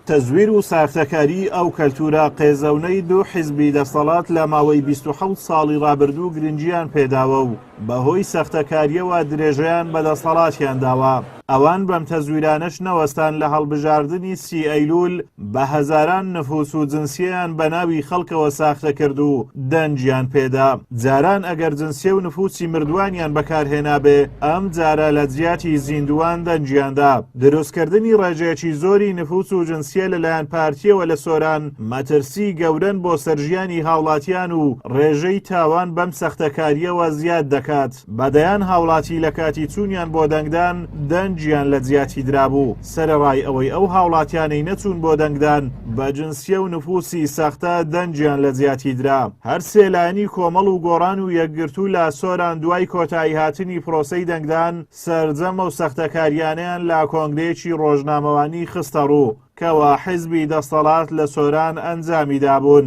تەزویر و ساختەکاری ئەو کەلتورە قێزەونەی دوو حیزبی دەسەڵات لە ماوەی 27 ساڵی ڕابردوو گرنگیان پێداوە و بەهۆی سەختەکاریەوە درێژەیان بەدەسەڵاتیان داوە. ئەوان بەم تەزویرانەش نەوەستان لە هەڵبژاردننی 30 ئەیلول بە هەزاران نفوس و جنسیەیان بە ناوی خەڵکەوە ساختە کرد و دەنجیان پێدا. جاران ئەگەر جنسیە و نفوسی مردووانیان بەکارهێنابێ ئەم جارە لە جیاتی زیندوان دەنجیاندا. دروستکردنی ڕێژەیەکی زۆری نفوس و جنسیە لەلایەن پارتیەوە لە سۆران مەترسی گەورەن بۆ سەرژیانی هاوڵاتیان و ڕێژەی تاوان بەم سەختەکاریەوە زیاد دەکات. بەدەیان هاوڵاتی لە کاتی چوونیان بۆ دەنگدان دەنجیان لە جیاتی درابوو. سەرەڕای ئەوەی ئەو هاوڵاتیانەی نەچوون بۆ دەنگدان بە جنسیە و نفوسی سەختە دەنجیان لە جیاتی درا. هەر سێلانی کۆمەڵ و گۆڕان و یەکگرتوو لە سۆران دوای کۆتایی هاتنی پرۆسەی دەنگدان سەرجەمە و سەختەکاریانیان لە کۆنگرەیەکی ڕۆژنامەوانی خستە ڕوو کەوا حیزبی دەسەڵات لە سۆران ئەنجامی دابوون.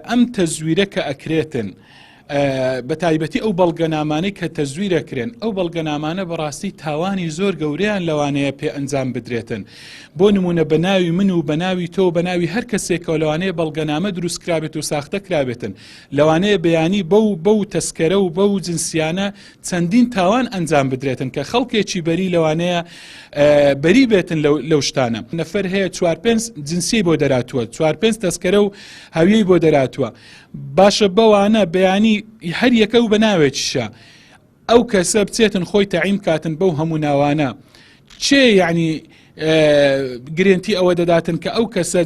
ئەم تەزویرە کە ئەکرێتن بە تایبەتی ئەو بەڵگەنامانەی کە تەزویرەکرێن ئەو بەڵگەنامانە بەڕاستی تاوانی زۆر گەورەیان لەوانەیە پێ ئەنجام بدرێتن. بۆ نمونە بە ناوی من و بە ناوی تۆ بە ناوی هەر کەسێکەوە لەوانەیە بەڵگەنامە دروستکرابێت و ساختە کرابێتن لەوانەیە بەیانی بەو تەسکەرە و بەو جنسیانە چەندین تاوان ئەنجام بدرێتن کە خەڵکێکی بەری لەوانەیە بەری بێتن لەو شتانە. نەفەر هەیە 4-5 جنسی بۆ دەراتووە 4-5 تەسکەرە و هەویەی بۆ دەراتووە. باشە بەوانە بەیانی هەر یەکە و بە ناوێکیشە ئەو کەسە بچێتن خۆی تەعیم کاتن بەو هەموو ناوانە چێ یعنی گرنتی ئەوە دەداتن کە ئەو کەسە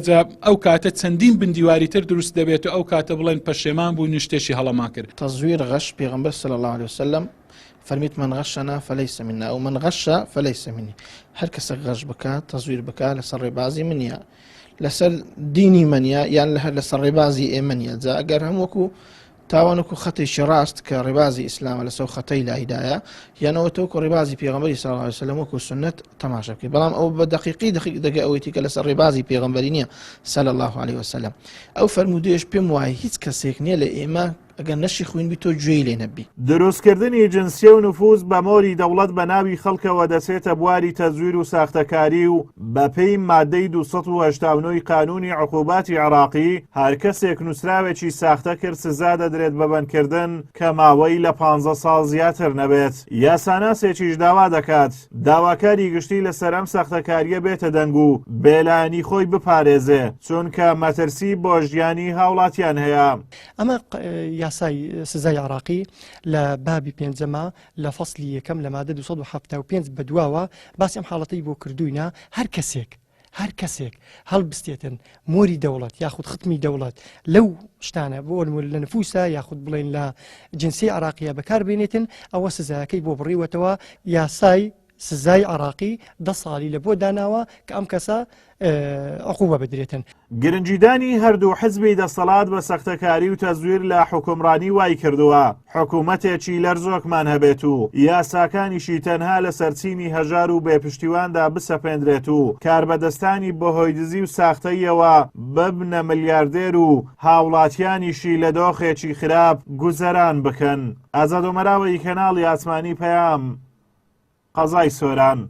ئەو کاتە چەندین بندیواری تر دروست دەبێت و ئەو کاتە بڵێن پەشێمان بوو نیشتێکی هەڵەما کرد. تەزویر غەش پێغەمبەر صلی الله عليه وسلم فەرمیت من غەشەنا فەلەیسە منا و من غەشە فەلەیسە منی. هەر کەسە غەش بکات تەزویر بکات لەسەر ڕێبازی منیە لەسەر دینی منیە یان لەسەر ڕێبازی ئێمە نیە. جا ئەگەر هەمووەکو تاوانکو خەتێکی ڕاست کە ڕێبازی ئیسلامە لەسەر خەتەی لایدایە یانەوە تۆکو ڕێبازی پێغەمبەری صلی الله عليه وسلم وەکو سنت تەماشا بکەیت. بەڵام ئەو بە دقیقی دەگە ئەوەی کە لەسەر ڕێبازی پێغەمبەری نییە صلی الله عليه وسلم. ئەو فەرمودەیەش پێم وایە هیچ کەسێک نییە لە ئێمە ئەگەر نەشی خوێن بی تۆ گوێی لێ نەبی. دروستکردنی جنسیە و نفوس بە مۆری دەوڵەت بە ناوی خەڵکەوە دەچێتە بواری تەزویر و ساختەکاری و بەپێی مادەی 289 قانونی عقوباتی عێراقی هەر کەسێک نووسراوێکی ساختە کرد سزا دەدرێت بە بەندکردن کە ماوەی لە 15 ساڵ زیاتر نەبێت. یاساناسێکیش داوا دەکات داواکاری گشتی لەسەر ئەم ساختەکاریە بێتە دەنگ و بێلانی خۆی بپارێزێ چونکە مەترسی بۆ ژیانی هاوڵاتیان هەیە. ئەمە یاسای سزای عراقی لە بابی پێنجەمە لە فەسلی یەکەم لە مادە 275 بەدواوە باسی ئەم حاڵەتەی بۆ کردوینە هەر کەسێک هەڵبستێتن مۆری دەوڵەت یاخود ختمی دەوڵەت لەو شتانە بۆ لە نفوسە یاخود بڵێن لە جنسی عراقیە بەکاربێنێتن ئەوە سزایەکەی بۆ بڕیوەتەوە. یاسای سزای عراقی 10 ساڵی لە بۆ داناوە کە ئەم کەسە عقوبە بدرێتن. گرنجیدانی هەردوو حزبی دەسەڵات بە سەختەکاری و تەزویر لە حکومڕانی وای کردووە حکوومەتێکی لەرزۆکمان هەبێت و یاساکانیشی تەنها لە سەرچینی هەژار و بێپشتیواندا بسەپێنرێت و کاربەدەستانی بەهۆی دزی و ساختەیەوە ببنە ملیاردێر و هاوڵاتیانیشی لە دۆخێکی خراپ گوزەران بکەن. ئازاد و مەراوەی کەناڵی ئاسمانی پەیام قەزای سۆران.